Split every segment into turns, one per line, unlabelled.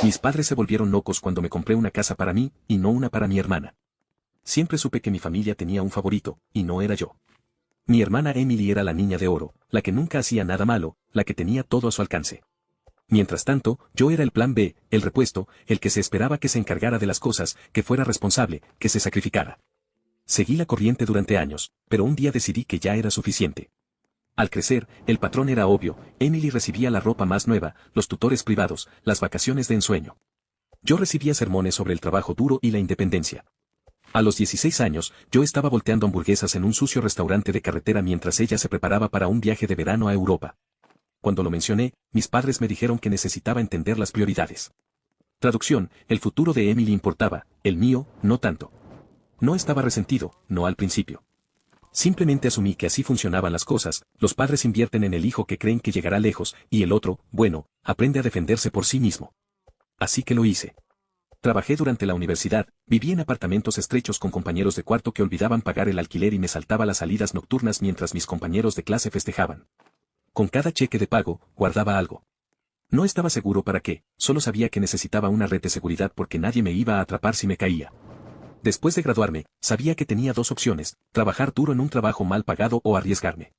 Mis padres se volvieron locos cuando me compré una casa para mí, y no una para mi hermana. Siempre supe que mi familia tenía un favorito, y no era yo. Mi hermana Emily era la niña de oro, la que nunca hacía nada malo, la que tenía todo a su alcance. Mientras tanto, yo era el plan B, el repuesto, el que se esperaba que se encargara de las cosas, que fuera responsable, que se sacrificara. Seguí la corriente durante años, pero un día decidí que ya era suficiente. Al crecer, el patrón era obvio, Emily recibía la ropa más nueva, los tutores privados, las vacaciones de ensueño. Yo recibía sermones sobre el trabajo duro y la independencia. A los 16 años, yo estaba volteando hamburguesas en un sucio restaurante de carretera mientras ella se preparaba para un viaje de verano a Europa. Cuando lo mencioné, mis padres me dijeron que necesitaba entender las prioridades. Traducción, el futuro de Emily importaba, el mío, no tanto. No estaba resentido, no al principio. Simplemente asumí que así funcionaban las cosas, los padres invierten en el hijo que creen que llegará lejos, y el otro, bueno, aprende a defenderse por sí mismo. Así que lo hice. Trabajé durante la universidad, viví en apartamentos estrechos con compañeros de cuarto que olvidaban pagar el alquiler y me saltaba las salidas nocturnas mientras mis compañeros de clase festejaban. Con cada cheque de pago, guardaba algo. No estaba seguro para qué, solo sabía que necesitaba una red de seguridad porque nadie me iba a atrapar si me caía. Después de graduarme, sabía que tenía dos opciones, trabajar duro en un trabajo mal pagado o arriesgarme.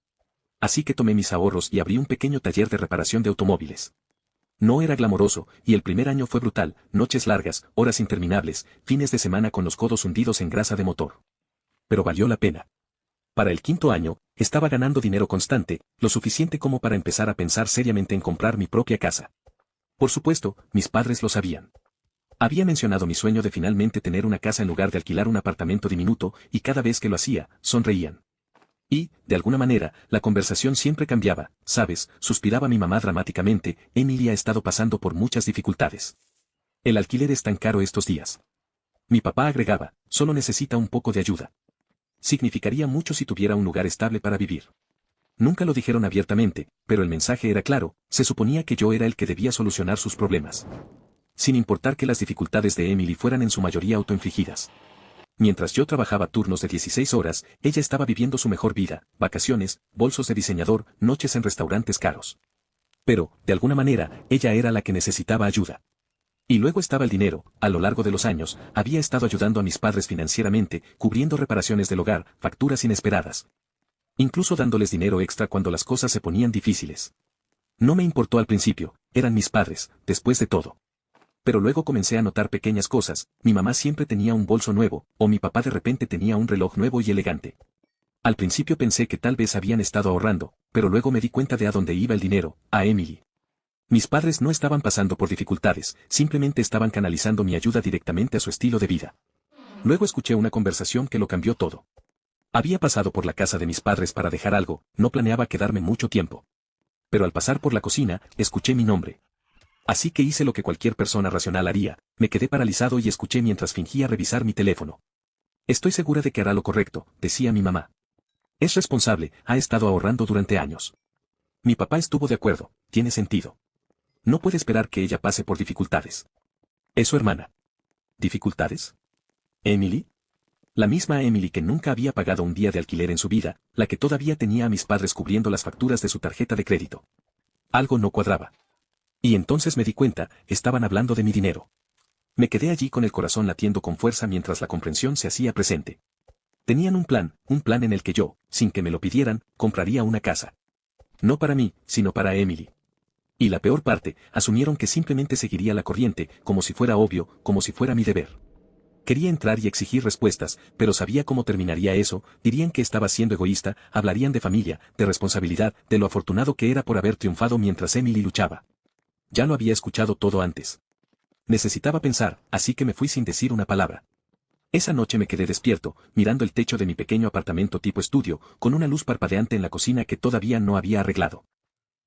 Así que tomé mis ahorros y abrí un pequeño taller de reparación de automóviles. No era glamoroso, y el primer año fue brutal, noches largas, horas interminables, fines de semana con los codos hundidos en grasa de motor. Pero valió la pena. Para el quinto año, estaba ganando dinero constante, lo suficiente como para empezar a pensar seriamente en comprar mi propia casa. Por supuesto, mis padres lo sabían. Había mencionado mi sueño de finalmente tener una casa en lugar de alquilar un apartamento diminuto, y cada vez que lo hacía, sonreían. Y, de alguna manera, la conversación siempre cambiaba, ¿sabes?, suspiraba mi mamá dramáticamente, Emily ha estado pasando por muchas dificultades. El alquiler es tan caro estos días. Mi papá agregaba, solo necesita un poco de ayuda. Significaría mucho si tuviera un lugar estable para vivir. Nunca lo dijeron abiertamente, pero el mensaje era claro, se suponía que yo era el que debía solucionar sus problemas. Sin importar que las dificultades de Emily fueran en su mayoría autoinfligidas. Mientras yo trabajaba turnos de 16 horas, ella estaba viviendo su mejor vida, vacaciones, bolsos de diseñador, noches en restaurantes caros. Pero, de alguna manera, ella era la que necesitaba ayuda. Y luego estaba el dinero, a lo largo de los años, había estado ayudando a mis padres financieramente, cubriendo reparaciones del hogar, facturas inesperadas. Incluso dándoles dinero extra cuando las cosas se ponían difíciles. No me importó al principio, eran mis padres, después de todo. Pero luego comencé a notar pequeñas cosas, mi mamá siempre tenía un bolso nuevo, o mi papá de repente tenía un reloj nuevo y elegante. Al principio pensé que tal vez habían estado ahorrando, pero luego me di cuenta de a dónde iba el dinero, a Emily. Mis padres no estaban pasando por dificultades, simplemente estaban canalizando mi ayuda directamente a su estilo de vida. Luego escuché una conversación que lo cambió todo. Había pasado por la casa de mis padres para dejar algo, no planeaba quedarme mucho tiempo. Pero al pasar por la cocina, escuché mi nombre. Así que hice lo que cualquier persona racional haría, me quedé paralizado y escuché mientras fingía revisar mi teléfono. Estoy segura de que hará lo correcto, decía mi mamá. Es responsable, ha estado ahorrando durante años. Mi papá estuvo de acuerdo, tiene sentido. No puede esperar que ella pase por dificultades. ¿Es su hermana? ¿Dificultades? ¿Emily? La misma Emily que nunca había pagado un día de alquiler en su vida, la que todavía tenía a mis padres cubriendo las facturas de su tarjeta de crédito. Algo no cuadraba. Y entonces me di cuenta, estaban hablando de mi dinero. Me quedé allí con el corazón latiendo con fuerza mientras la comprensión se hacía presente. Tenían un plan en el que yo, sin que me lo pidieran, compraría una casa. No para mí, sino para Emily. Y la peor parte, asumieron que simplemente seguiría la corriente, como si fuera obvio, como si fuera mi deber. Quería entrar y exigir respuestas, pero sabía cómo terminaría eso, dirían que estaba siendo egoísta, hablarían de familia, de responsabilidad, de lo afortunado que era por haber triunfado mientras Emily luchaba. Ya lo había escuchado todo antes. Necesitaba pensar, así que me fui sin decir una palabra. Esa noche me quedé despierto, mirando el techo de mi pequeño apartamento tipo estudio, con una luz parpadeante en la cocina que todavía no había arreglado.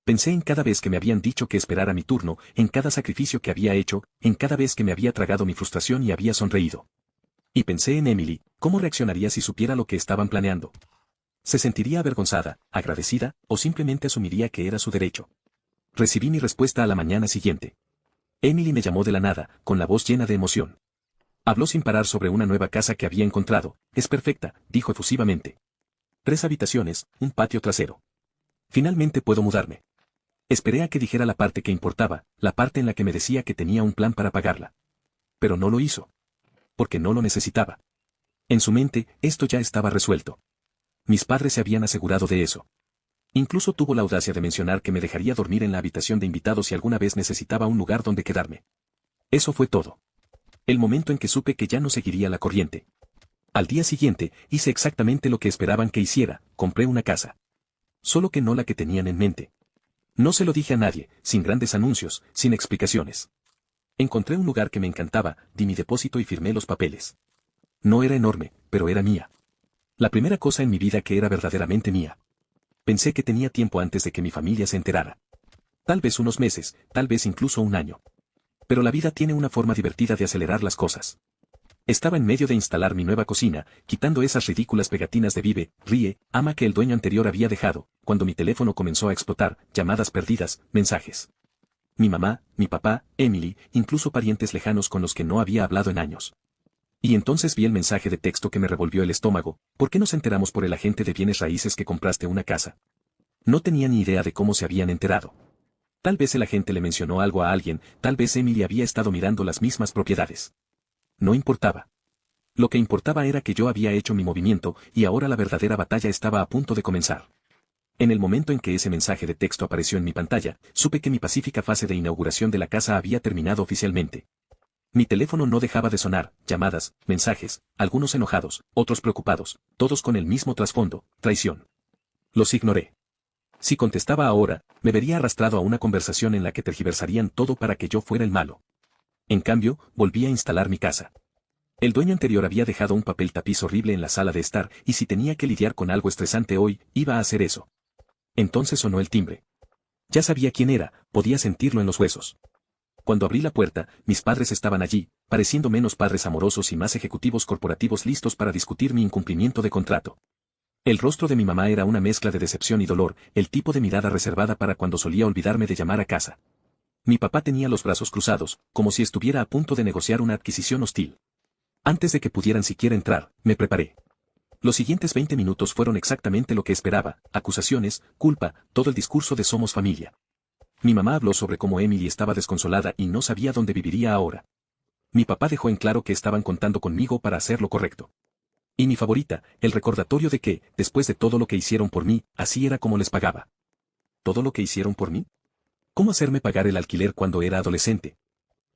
Pensé en cada vez que me habían dicho que esperara mi turno, en cada sacrificio que había hecho, en cada vez que me había tragado mi frustración y había sonreído. Y pensé en Emily, ¿cómo reaccionaría si supiera lo que estaban planeando? ¿Se sentiría avergonzada, agradecida, o simplemente asumiría que era su derecho? Recibí mi respuesta a la mañana siguiente. Emily me llamó de la nada, con la voz llena de emoción. Habló sin parar sobre una nueva casa que había encontrado. Es perfecta, dijo efusivamente. 3 habitaciones, un patio trasero. Finalmente puedo mudarme. Esperé a que dijera la parte que importaba, la parte en la que me decía que tenía un plan para pagarla. Pero no lo hizo. Porque no lo necesitaba. En su mente, esto ya estaba resuelto. Mis padres se habían asegurado de eso. Incluso tuvo la audacia de mencionar que me dejaría dormir en la habitación de invitados si alguna vez necesitaba un lugar donde quedarme. Eso fue todo. El momento en que supe que ya no seguiría la corriente. Al día siguiente, hice exactamente lo que esperaban que hiciera, compré una casa. Solo que no la que tenían en mente. No se lo dije a nadie, sin grandes anuncios, sin explicaciones. Encontré un lugar que me encantaba, di mi depósito y firmé los papeles. No era enorme, pero era mía. La primera cosa en mi vida que era verdaderamente mía. Pensé que tenía tiempo antes de que mi familia se enterara. Tal vez unos meses, tal vez incluso un año. Pero la vida tiene una forma divertida de acelerar las cosas. Estaba en medio de instalar mi nueva cocina, quitando esas ridículas pegatinas de Vive, Ríe, Ama que el dueño anterior había dejado, cuando mi teléfono comenzó a explotar, llamadas perdidas, mensajes. Mi mamá, mi papá, Emily, incluso parientes lejanos con los que no había hablado en años. Y entonces vi el mensaje de texto que me revolvió el estómago. ¿Por qué nos enteramos por el agente de bienes raíces que compraste una casa? No tenía ni idea de cómo se habían enterado. Tal vez el agente le mencionó algo a alguien, tal vez Emily había estado mirando las mismas propiedades. No importaba. Lo que importaba era que yo había hecho mi movimiento y ahora la verdadera batalla estaba a punto de comenzar. En el momento en que ese mensaje de texto apareció en mi pantalla, supe que mi pacífica fase de inauguración de la casa había terminado oficialmente. Mi teléfono no dejaba de sonar, llamadas, mensajes, algunos enojados, otros preocupados, todos con el mismo trasfondo, traición. Los ignoré. Si contestaba ahora, me vería arrastrado a una conversación en la que tergiversarían todo para que yo fuera el malo. En cambio, volví a instalar mi casa. El dueño anterior había dejado un papel tapiz horrible en la sala de estar, y si tenía que lidiar con algo estresante hoy, iba a hacer eso. Entonces sonó el timbre. Ya sabía quién era, podía sentirlo en los huesos. Cuando abrí la puerta, mis padres estaban allí, pareciendo menos padres amorosos y más ejecutivos corporativos listos para discutir mi incumplimiento de contrato. El rostro de mi mamá era una mezcla de decepción y dolor, el tipo de mirada reservada para cuando solía olvidarme de llamar a casa. Mi papá tenía los brazos cruzados, como si estuviera a punto de negociar una adquisición hostil. Antes de que pudieran siquiera entrar, me preparé. Los siguientes 20 minutos fueron exactamente lo que esperaba, acusaciones, culpa, todo el discurso de somos familia. Mi mamá habló sobre cómo Emily estaba desconsolada y no sabía dónde viviría ahora. Mi papá dejó en claro que estaban contando conmigo para hacer lo correcto. Y mi favorita, el recordatorio de que, después de todo lo que hicieron por mí, así era como les pagaba. ¿Todo lo que hicieron por mí? ¿Cómo hacerme pagar el alquiler cuando era adolescente?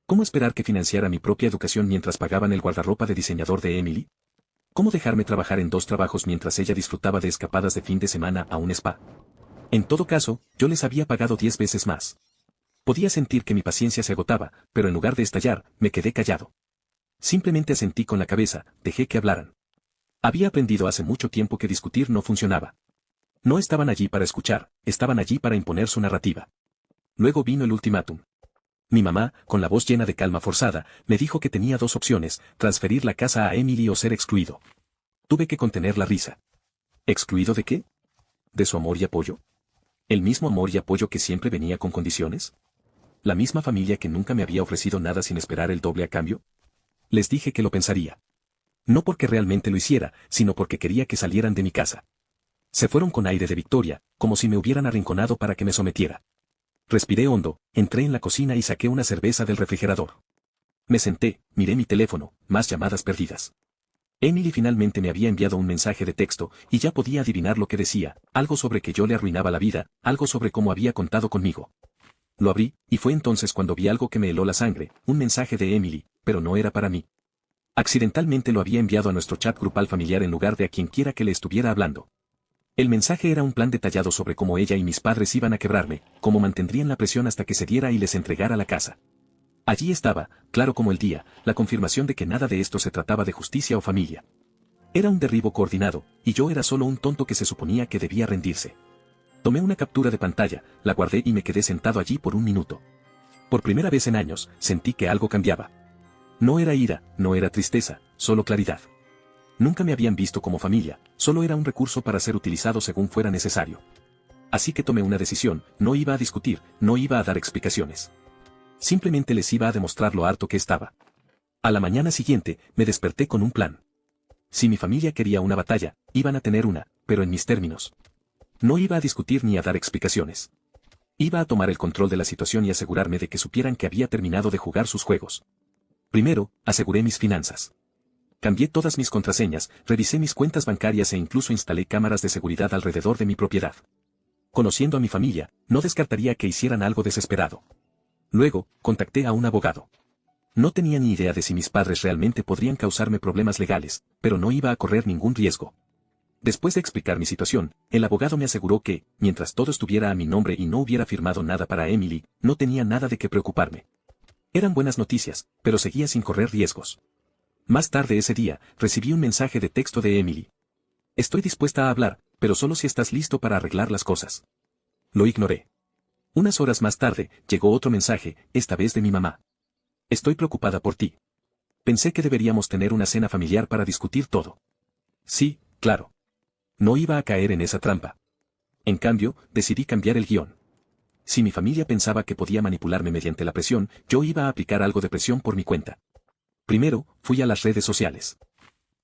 ¿Cómo esperar que financiara mi propia educación mientras pagaban el guardarropa de diseñador de Emily? ¿Cómo dejarme trabajar en 2 trabajos mientras ella disfrutaba de escapadas de fin de semana a un spa? En todo caso, yo les había pagado 10 veces más. Podía sentir que mi paciencia se agotaba, pero en lugar de estallar, me quedé callado. Simplemente asentí con la cabeza, dejé que hablaran. Había aprendido hace mucho tiempo que discutir no funcionaba. No estaban allí para escuchar, estaban allí para imponer su narrativa. Luego vino el ultimátum. Mi mamá, con la voz llena de calma forzada, me dijo que tenía 2 opciones, transferir la casa a Emily o ser excluido. Tuve que contener la risa. ¿Excluido de qué? ¿De su amor y apoyo? ¿El mismo amor y apoyo que siempre venía con condiciones? ¿La misma familia que nunca me había ofrecido nada sin esperar el doble a cambio? Les dije que lo pensaría. No porque realmente lo hiciera, sino porque quería que salieran de mi casa. Se fueron con aire de victoria, como si me hubieran arrinconado para que me sometiera. Respiré hondo, entré en la cocina y saqué una cerveza del refrigerador. Me senté, miré mi teléfono, más llamadas perdidas. Emily finalmente me había enviado un mensaje de texto, y ya podía adivinar lo que decía, algo sobre que yo le arruinaba la vida, algo sobre cómo había contado conmigo. Lo abrí, y fue entonces cuando vi algo que me heló la sangre, un mensaje de Emily, pero no era para mí. Accidentalmente lo había enviado a nuestro chat grupal familiar en lugar de a quien quiera que le estuviera hablando. El mensaje era un plan detallado sobre cómo ella y mis padres iban a quebrarme, cómo mantendrían la presión hasta que se diera y les entregara la casa. Allí estaba, claro como el día, la confirmación de que nada de esto se trataba de justicia o familia. Era un derribo coordinado, y yo era solo un tonto que se suponía que debía rendirse. Tomé una captura de pantalla, la guardé y me quedé sentado allí por un minuto. Por primera vez en años, sentí que algo cambiaba. No era ira, no era tristeza, solo claridad. Nunca me habían visto como familia, solo era un recurso para ser utilizado según fuera necesario. Así que tomé una decisión, no iba a discutir, no iba a dar explicaciones. Simplemente les iba a demostrar lo harto que estaba. A la mañana siguiente, me desperté con un plan. Si mi familia quería una batalla, iban a tener una, pero en mis términos. No iba a discutir ni a dar explicaciones. Iba a tomar el control de la situación y asegurarme de que supieran que había terminado de jugar sus juegos. Primero, aseguré mis finanzas. Cambié todas mis contraseñas, revisé mis cuentas bancarias e incluso instalé cámaras de seguridad alrededor de mi propiedad. Conociendo a mi familia, no descartaría que hicieran algo desesperado. Luego, contacté a un abogado. No tenía ni idea de si mis padres realmente podrían causarme problemas legales, pero no iba a correr ningún riesgo. Después de explicar mi situación, el abogado me aseguró que, mientras todo estuviera a mi nombre y no hubiera firmado nada para Emily, no tenía nada de qué preocuparme. Eran buenas noticias, pero seguía sin correr riesgos. Más tarde ese día, recibí un mensaje de texto de Emily. Estoy dispuesta a hablar, pero solo si estás listo para arreglar las cosas. Lo ignoré. Unas horas más tarde, llegó otro mensaje, esta vez de mi mamá. Estoy preocupada por ti. Pensé que deberíamos tener una cena familiar para discutir todo. Sí, claro. No iba a caer en esa trampa. En cambio, decidí cambiar el guión. Si mi familia pensaba que podía manipularme mediante la presión, yo iba a aplicar algo de presión por mi cuenta. Primero, fui a las redes sociales.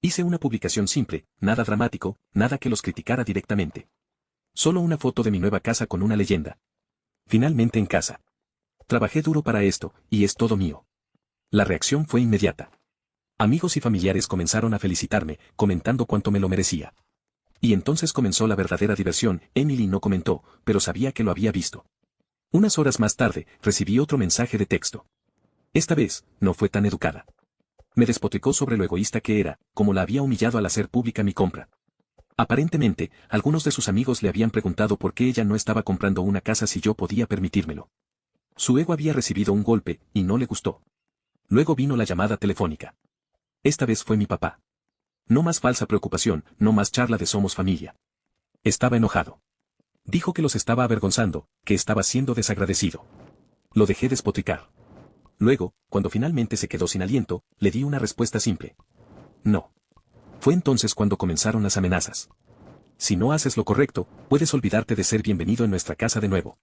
Hice una publicación simple, nada dramático, nada que los criticara directamente. Solo una foto de mi nueva casa con una leyenda. Finalmente en casa. Trabajé duro para esto, y es todo mío. La reacción fue inmediata. Amigos y familiares comenzaron a felicitarme, comentando cuánto me lo merecía. Y entonces comenzó la verdadera diversión. Emily no comentó, pero sabía que lo había visto. Unas horas más tarde, recibí otro mensaje de texto. Esta vez, no fue tan educada. Me despotricó sobre lo egoísta que era, como la había humillado al hacer pública mi compra. Aparentemente, algunos de sus amigos le habían preguntado por qué ella no estaba comprando una casa si yo podía permitírmelo. Su ego había recibido un golpe, y no le gustó. Luego vino la llamada telefónica. Esta vez fue mi papá. No más falsa preocupación, no más charla de somos familia. Estaba enojado. Dijo que los estaba avergonzando, que estaba siendo desagradecido. Lo dejé despotricar. Luego, cuando finalmente se quedó sin aliento, le di una respuesta simple. No. Fue entonces cuando comenzaron las amenazas. Si no haces lo correcto, puedes olvidarte de ser bienvenido en nuestra casa de nuevo.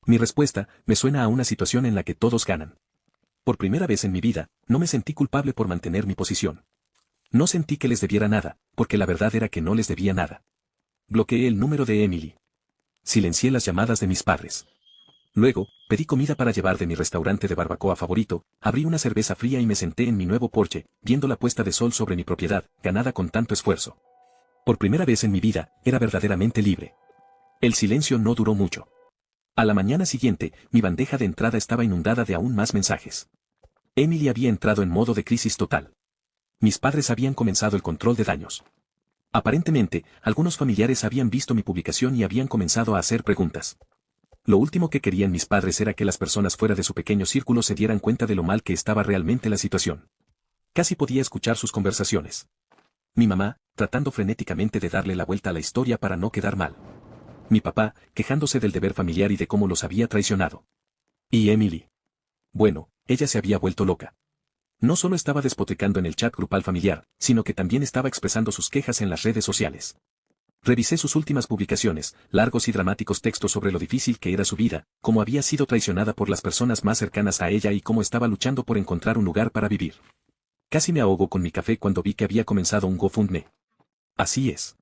Mi respuesta me suena a una situación en la que todos ganan. Por primera vez en mi vida, no me sentí culpable por mantener mi posición. No sentí que les debiera nada, porque la verdad era que no les debía nada. Bloqueé el número de Emily. Silencié las llamadas de mis padres. Luego, pedí comida para llevar de mi restaurante de barbacoa favorito, abrí una cerveza fría y me senté en mi nuevo porche, viendo la puesta de sol sobre mi propiedad, ganada con tanto esfuerzo. Por primera vez en mi vida, era verdaderamente libre. El silencio no duró mucho. A la mañana siguiente, mi bandeja de entrada estaba inundada de aún más mensajes. Emily había entrado en modo de crisis total. Mis padres habían comenzado el control de daños. Aparentemente, algunos familiares habían visto mi publicación y habían comenzado a hacer preguntas. Lo último que querían mis padres era que las personas fuera de su pequeño círculo se dieran cuenta de lo mal que estaba realmente la situación. Casi podía escuchar sus conversaciones. Mi mamá, tratando frenéticamente de darle la vuelta a la historia para no quedar mal. Mi papá, quejándose del deber familiar y de cómo los había traicionado. Y Emily. Bueno, ella se había vuelto loca. No solo estaba despotricando en el chat grupal familiar, sino que también estaba expresando sus quejas en las redes sociales. Revisé sus últimas publicaciones, largos y dramáticos textos sobre lo difícil que era su vida, cómo había sido traicionada por las personas más cercanas a ella y cómo estaba luchando por encontrar un lugar para vivir. Casi me ahogo con mi café cuando vi que había comenzado un GoFundMe. Así es.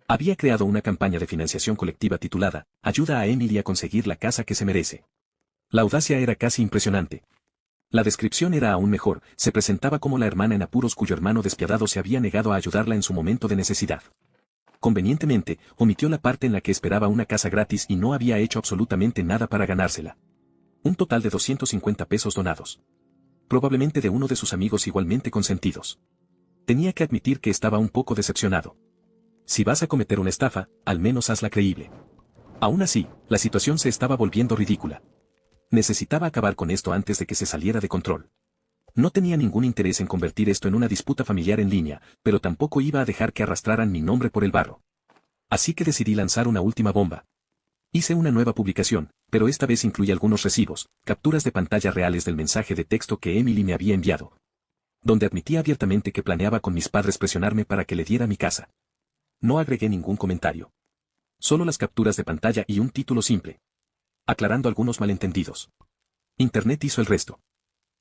Había creado una campaña de financiación colectiva titulada Ayuda a Emily a conseguir la casa que se merece. La audacia era casi impresionante. La descripción era aún mejor, se presentaba como la hermana en apuros cuyo hermano despiadado se había negado a ayudarla en su momento de necesidad. Convenientemente, omitió la parte en la que esperaba una casa gratis y no había hecho absolutamente nada para ganársela. Un total de 250 pesos donados. Probablemente de uno de sus amigos igualmente consentidos. Tenía que admitir que estaba un poco decepcionado. Si vas a cometer una estafa, al menos hazla creíble. Aún así, la situación se estaba volviendo ridícula. Necesitaba acabar con esto antes de que se saliera de control. No tenía ningún interés en convertir esto en una disputa familiar en línea, pero tampoco iba a dejar que arrastraran mi nombre por el barro. Así que decidí lanzar una última bomba. Hice una nueva publicación, pero esta vez incluye algunos recibos, capturas de pantalla reales del mensaje de texto que Emily me había enviado. Donde admitía abiertamente que planeaba con mis padres presionarme para que le diera mi casa. No agregué ningún comentario. Solo las capturas de pantalla y un título simple. Aclarando algunos malentendidos. Internet hizo el resto.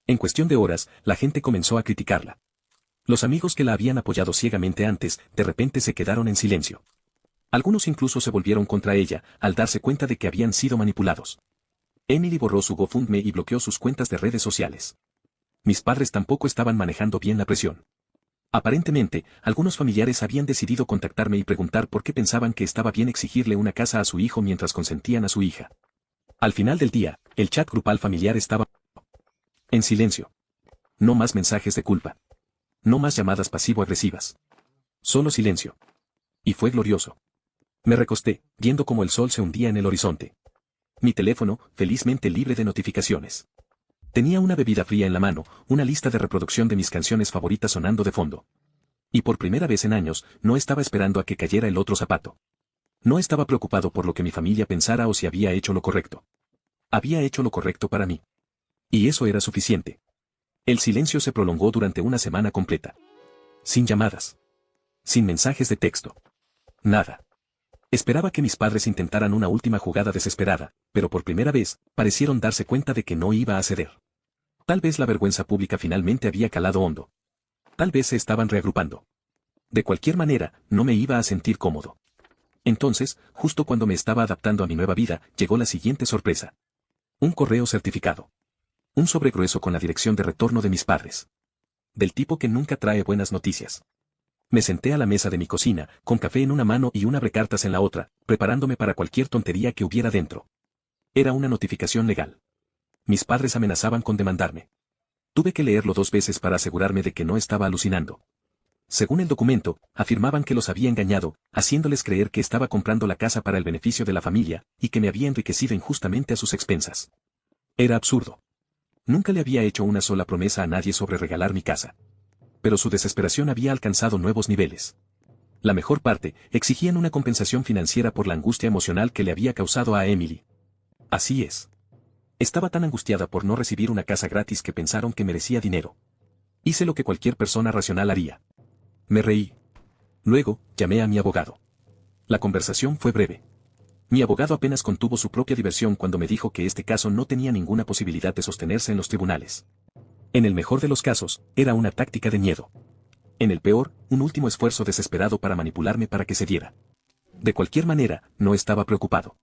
En cuestión de horas, la gente comenzó a criticarla. Los amigos que la habían apoyado ciegamente antes, de repente se quedaron en silencio. Algunos incluso se volvieron contra ella, al darse cuenta de que habían sido manipulados. Emily borró su GoFundMe y bloqueó sus cuentas de redes sociales. Mis padres tampoco estaban manejando bien la presión. Aparentemente, algunos familiares habían decidido contactarme y preguntar por qué pensaban que estaba bien exigirle una casa a su hijo mientras consentían a su hija. Al final del día, el chat grupal familiar estaba en silencio. No más mensajes de culpa. No más llamadas pasivo-agresivas. Solo silencio. Y fue glorioso. Me recosté, viendo cómo el sol se hundía en el horizonte. Mi teléfono, felizmente libre de notificaciones. Tenía una bebida fría en la mano, una lista de reproducción de mis canciones favoritas sonando de fondo. Y por primera vez en años, no estaba esperando a que cayera el otro zapato. No estaba preocupado por lo que mi familia pensara o si había hecho lo correcto. Había hecho lo correcto para mí. Y eso era suficiente. El silencio se prolongó durante una semana completa. Sin llamadas. Sin mensajes de texto. Nada. Esperaba que mis padres intentaran una última jugada desesperada, pero por primera vez, parecieron darse cuenta de que no iba a ceder. Tal vez la vergüenza pública finalmente había calado hondo. Tal vez se estaban reagrupando. De cualquier manera, no me iba a sentir cómodo. Entonces, justo cuando me estaba adaptando a mi nueva vida, llegó la siguiente sorpresa. Un correo certificado. Un sobre grueso con la dirección de retorno de mis padres. Del tipo que nunca trae buenas noticias. Me senté a la mesa de mi cocina, con café en una mano y un abrecartas en la otra, preparándome para cualquier tontería que hubiera dentro. Era una notificación legal. Mis padres amenazaban con demandarme. Tuve que leerlo 2 veces para asegurarme de que no estaba alucinando. Según el documento, afirmaban que los había engañado, haciéndoles creer que estaba comprando la casa para el beneficio de la familia, y que me había enriquecido injustamente a sus expensas. Era absurdo. Nunca le había hecho una sola promesa a nadie sobre regalar mi casa. Pero su desesperación había alcanzado nuevos niveles. La mejor parte, exigían una compensación financiera por la angustia emocional que le había causado a Emily. Así es. Estaba tan angustiada por no recibir una casa gratis que pensaron que merecía dinero. Hice lo que cualquier persona racional haría. Me reí. Luego, llamé a mi abogado. La conversación fue breve. Mi abogado apenas contuvo su propia diversión cuando me dijo que este caso no tenía ninguna posibilidad de sostenerse en los tribunales. En el mejor de los casos, era una táctica de miedo. En el peor, un último esfuerzo desesperado para manipularme para que cediera. De cualquier manera, no estaba preocupado.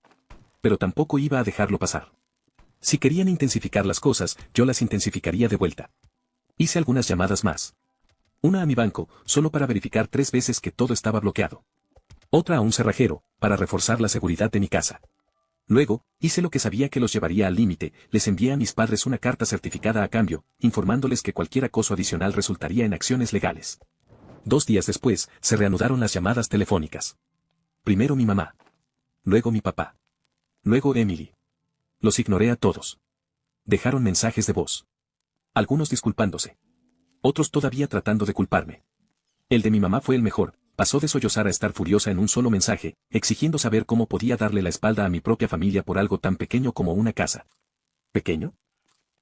Pero tampoco iba a dejarlo pasar. Si querían intensificar las cosas, yo las intensificaría de vuelta. Hice algunas llamadas más. Una a mi banco, solo para verificar 3 veces que todo estaba bloqueado. Otra a un cerrajero, para reforzar la seguridad de mi casa. Luego, hice lo que sabía que los llevaría al límite, les envié a mis padres una carta certificada a cambio, informándoles que cualquier acoso adicional resultaría en acciones legales. 2 días después, se reanudaron las llamadas telefónicas. Primero mi mamá. Luego mi papá. Luego Emily. Los ignoré a todos. Dejaron mensajes de voz. Algunos disculpándose. Otros todavía tratando de culparme. El de mi mamá fue el mejor. Pasó de sollozar a estar furiosa en un solo mensaje, exigiendo saber cómo podía darle la espalda a mi propia familia por algo tan pequeño como una casa. ¿Pequeño?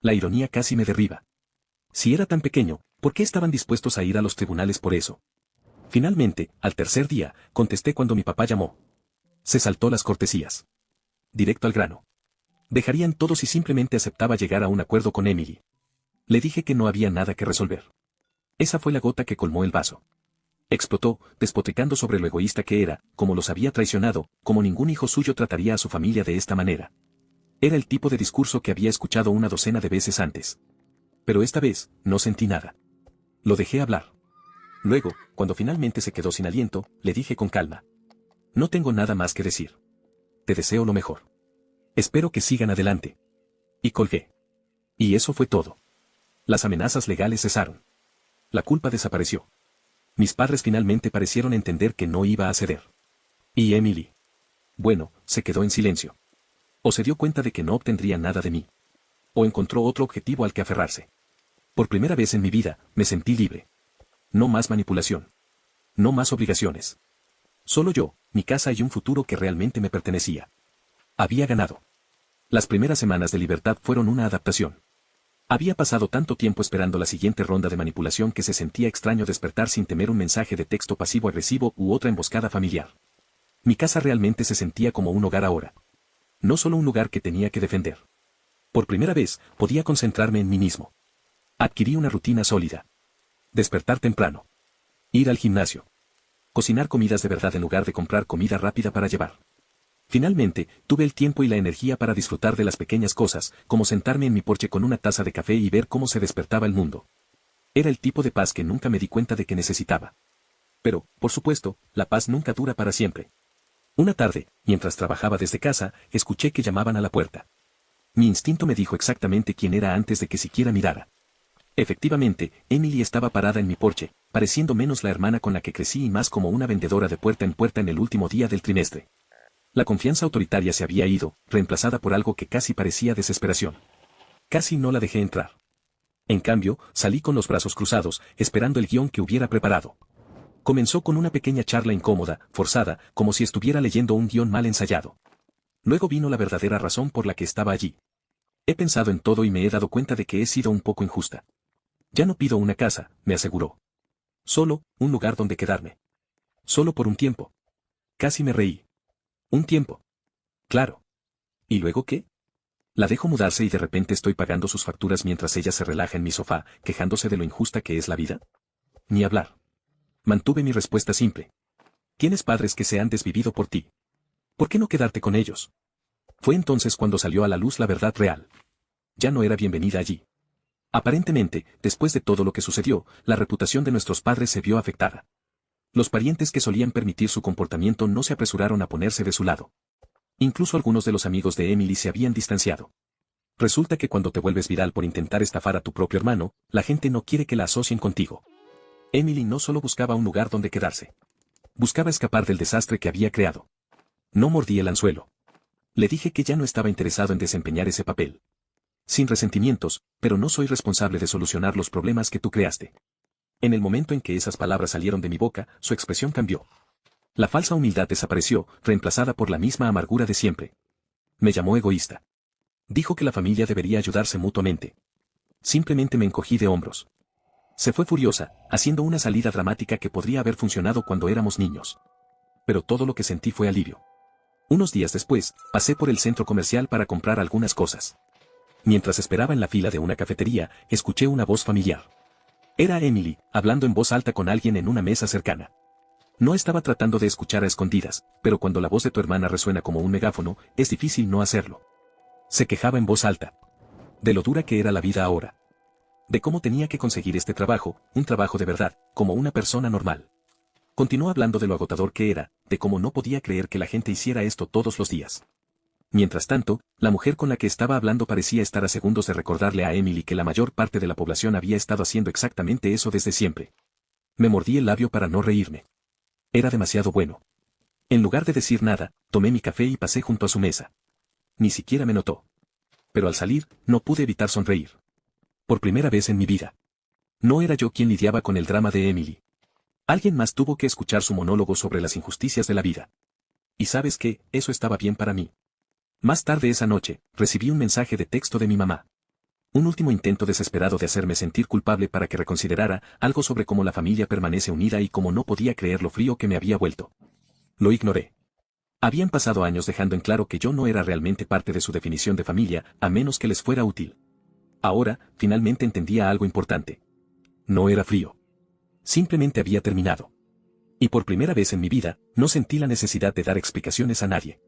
La ironía casi me derriba. Si era tan pequeño, ¿por qué estaban dispuestos a ir a los tribunales por eso? Finalmente, al tercer día, contesté cuando mi papá llamó. Se saltó las cortesías. Directo al grano. Dejarían todo si simplemente aceptaba llegar a un acuerdo con Emily. Le dije que no había nada que resolver. Esa fue la gota que colmó el vaso. Explotó, despotricando sobre lo egoísta que era, como los había traicionado, como ningún hijo suyo trataría a su familia de esta manera. Era el tipo de discurso que había escuchado una docena de veces antes. Pero esta vez, no sentí nada. Lo dejé hablar. Luego, cuando finalmente se quedó sin aliento, le dije con calma. No tengo nada más que decir. Te deseo lo mejor. Espero que sigan adelante. Y colgué. Y eso fue todo. Las amenazas legales cesaron. La culpa desapareció. Mis padres finalmente parecieron entender que no iba a ceder. Y Emily. Bueno, se quedó en silencio. O se dio cuenta de que no obtendría nada de mí. O encontró otro objetivo al que aferrarse. Por primera vez en mi vida, me sentí libre. No más manipulación. No más obligaciones. Solo yo, mi casa y un futuro que realmente me pertenecía. Había ganado. Las primeras semanas de libertad fueron una adaptación. Había pasado tanto tiempo esperando la siguiente ronda de manipulación que se sentía extraño despertar sin temer un mensaje de texto pasivo-agresivo u otra emboscada familiar. Mi casa realmente se sentía como un hogar ahora. No solo un lugar que tenía que defender. Por primera vez, podía concentrarme en mí mismo. Adquirí una rutina sólida. Despertar temprano. Ir al gimnasio. Cocinar comidas de verdad en lugar de comprar comida rápida para llevar. Finalmente, tuve el tiempo y la energía para disfrutar de las pequeñas cosas, como sentarme en mi porche con una taza de café y ver cómo se despertaba el mundo. Era el tipo de paz que nunca me di cuenta de que necesitaba. Pero, por supuesto, la paz nunca dura para siempre. Una tarde, mientras trabajaba desde casa, escuché que llamaban a la puerta. Mi instinto me dijo exactamente quién era antes de que siquiera mirara. Efectivamente, Emily estaba parada en mi porche, pareciendo menos la hermana con la que crecí y más como una vendedora de puerta en el último día del trimestre. La confianza autoritaria se había ido, reemplazada por algo que casi parecía desesperación. Casi no la dejé entrar. En cambio, salí con los brazos cruzados, esperando el guión que hubiera preparado. Comenzó con una pequeña charla incómoda, forzada, como si estuviera leyendo un guión mal ensayado. Luego vino la verdadera razón por la que estaba allí. He pensado en todo y me he dado cuenta de que he sido un poco injusta. Ya no pido una casa, me aseguró. Solo, un lugar donde quedarme. Solo por un tiempo. Casi me reí. ¿Un tiempo? Claro. ¿Y luego qué? La dejo mudarse y de repente estoy pagando sus facturas mientras ella se relaja en mi sofá, quejándose de lo injusta que es la vida. Ni hablar. Mantuve mi respuesta simple. Tienes padres que se han desvivido por ti. ¿Por qué no quedarte con ellos? Fue entonces cuando salió a la luz la verdad real. Ya no era bienvenida allí. Aparentemente, después de todo lo que sucedió, la reputación de nuestros padres se vio afectada. Los parientes que solían permitir su comportamiento no se apresuraron a ponerse de su lado. Incluso algunos de los amigos de Emily se habían distanciado. Resulta que cuando te vuelves viral por intentar estafar a tu propio hermano, la gente no quiere que la asocien contigo. Emily no solo buscaba un lugar donde quedarse. Buscaba escapar del desastre que había creado. No mordí el anzuelo. Le dije que ya no estaba interesado en desempeñar ese papel. Sin resentimientos, pero no soy responsable de solucionar los problemas que tú creaste. En el momento en que esas palabras salieron de mi boca, su expresión cambió. La falsa humildad desapareció, reemplazada por la misma amargura de siempre. Me llamó egoísta. Dijo que la familia debería ayudarse mutuamente. Simplemente me encogí de hombros. Se fue furiosa, haciendo una salida dramática que podría haber funcionado cuando éramos niños. Pero todo lo que sentí fue alivio. Unos días después, pasé por el centro comercial para comprar algunas cosas. Mientras esperaba en la fila de una cafetería, escuché una voz familiar. Era Emily, hablando en voz alta con alguien en una mesa cercana. No estaba tratando de escuchar a escondidas, pero cuando la voz de tu hermana resuena como un megáfono, es difícil no hacerlo. Se quejaba en voz alta. De lo dura que era la vida ahora. De cómo tenía que conseguir este trabajo, un trabajo de verdad, como una persona normal. Continuó hablando de lo agotador que era, de cómo no podía creer que la gente hiciera esto todos los días. Mientras tanto, la mujer con la que estaba hablando parecía estar a segundos de recordarle a Emily que la mayor parte de la población había estado haciendo exactamente eso desde siempre. Me mordí el labio para no reírme. Era demasiado bueno. En lugar de decir nada, tomé mi café y pasé junto a su mesa. Ni siquiera me notó. Pero al salir, no pude evitar sonreír. Por primera vez en mi vida. No era yo quien lidiaba con el drama de Emily. Alguien más tuvo que escuchar su monólogo sobre las injusticias de la vida. Y sabes qué, eso estaba bien para mí. Más tarde esa noche, recibí un mensaje de texto de mi mamá. Un último intento desesperado de hacerme sentir culpable para que reconsiderara algo sobre cómo la familia permanece unida y cómo no podía creer lo frío que me había vuelto. Lo ignoré. Habían pasado años dejando en claro que yo no era realmente parte de su definición de familia, a menos que les fuera útil. Ahora, finalmente entendía algo importante. No era frío. Simplemente había terminado. Y por primera vez en mi vida, no sentí la necesidad de dar explicaciones a nadie.